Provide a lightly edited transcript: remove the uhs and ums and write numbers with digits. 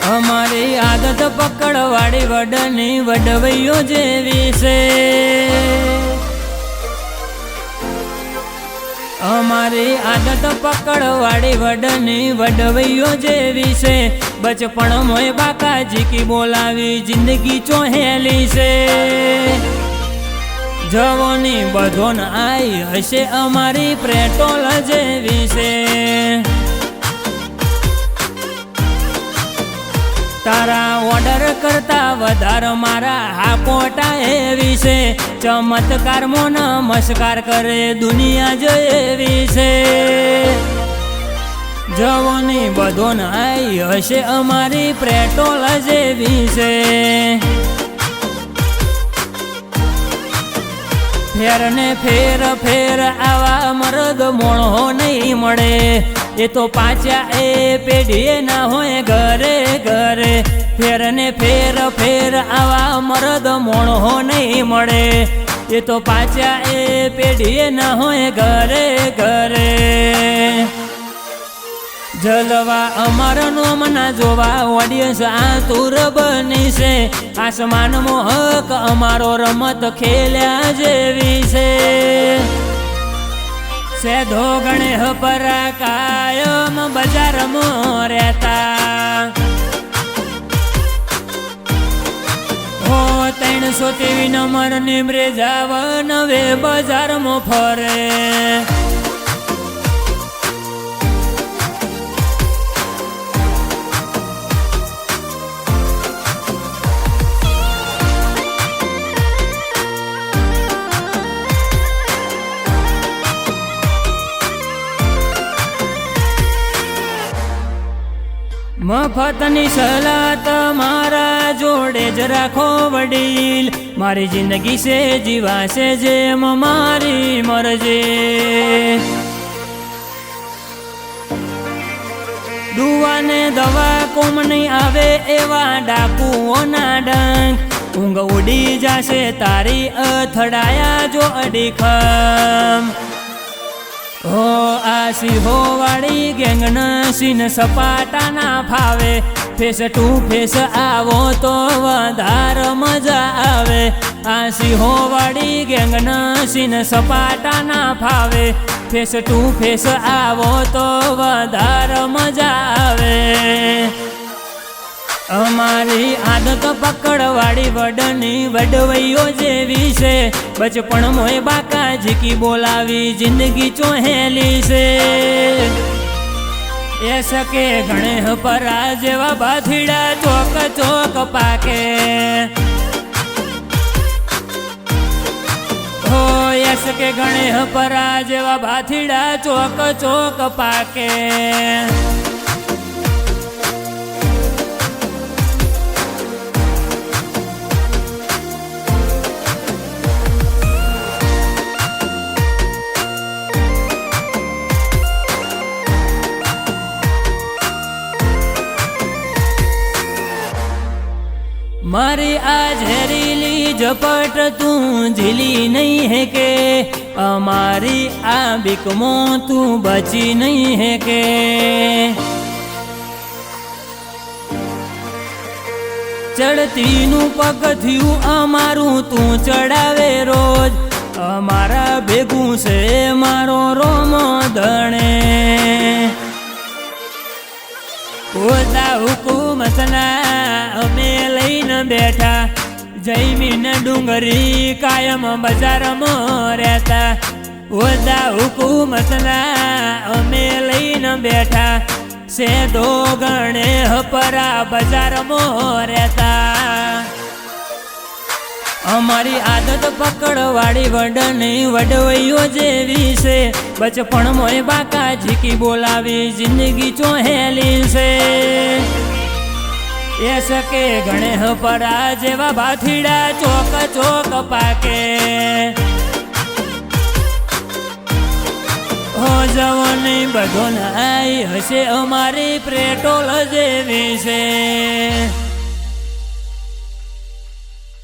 અમારી આદત પકડવાળી વડની વડવૈયો જેવી છે। અમારી આદત પકડવાળી વડની વડવૈયો જેવી છે। બચપણ મોય બાકાજી કી બોલાવી જિંદગી ચોહેલી છે। જવાની બધોન આઈ હશે અમારી પેટ્રોલ જેવી છે। તારા ઓર્ડર કરતા વધારે મારા હાકોટા એવી છે। ચમત્કાર મો નમસ્કાર કરે દુનિયા જ એવી છે। જવાની બધોન આઈ હશે અમારી પેટ્રોલ જેવી છે। ફેર ને ફેર ફેર આવા મરદ મોણો નહીં મળે। એ તો પાછા એ પેઢીએ ના હોય ઘરે ઘરે। ફેર ને ફેર ફેર આવા મરદ મોણો નહીં મળે। એ તો પાછા એ પેઢીએ ના હોય ઘરે ઘરે। જલવા અમારનો મના જોવા ઓડિયન્સ આતુર બની છે। આસમાન મોહક અમારો રમત ખેલ્યા જેવી છે। સેધો ગણે પરા કાયમ બજારમાં રહેતા। હો 323 નંબર નિમરે જાવન વે બજારમાં ફરે। મફતની સલાહ તમારા જોડે જ રાખો વડીલ। મારી જિંદગી છે જીવાશે જેમ મારી મરજી। દુવાને દવા કોમ નહીં આવે એવા ડાકુઓના ડંખ। ઊંઘ ઉડી જશે તારી અથડાયા જો અડીખમ। હો આ સિંહો વાળી ગેંગના સીન સપાટા ના ફાવે। ફેસ ટુ ફેસ આવો તો વધારે મજા આવે। આ સિંહો વાળી ગેંગના સીન સપાટા ના ફાવે। ફેસ ટુ ફેસ આવો તો વધારે મજા આવે। અમારી આદત પકડવાળી વડની વડવૈયો જેવી છે। બચપણ મોય બાકાજી કી બોલાવી જિંદગી ચોહેલી છે। એ સકે ગણે પરા જેવા બાથીડા ચોક ચોક પાકે। હો એ સકે ગણે પરા જેવા બાથીડા ચોક ચોક પાકે। मारी आ जहरीली झपट तू झीली नहीं है के। हमारी आ बिकमो तू बची नहीं है के। चढ़ती नू पगथियू अमारू तू चढ़ावे रोज। अमारा भेगू से मारो रोमो धणे। होता हुकूमतना अमे लईने बैठा। जमीन डूंगरी कायम बजार में रहता। होता हुकूमतना अमे लईने बैठा। से दो गणे परा बजार में रहता। અમારી આદત પકડવાળી વડની વડવૈયો જેવી છે। બચપણ મોય બાકાજી કી બોલાવી જિંદગી ચોહેલી છે। એ સકે ગણે પરા જેવા બાથીડા ચોક ચોક પાકે। હો જવાની બધો નાઈ હશે અમારી પેટ્રોલ જેવી છે।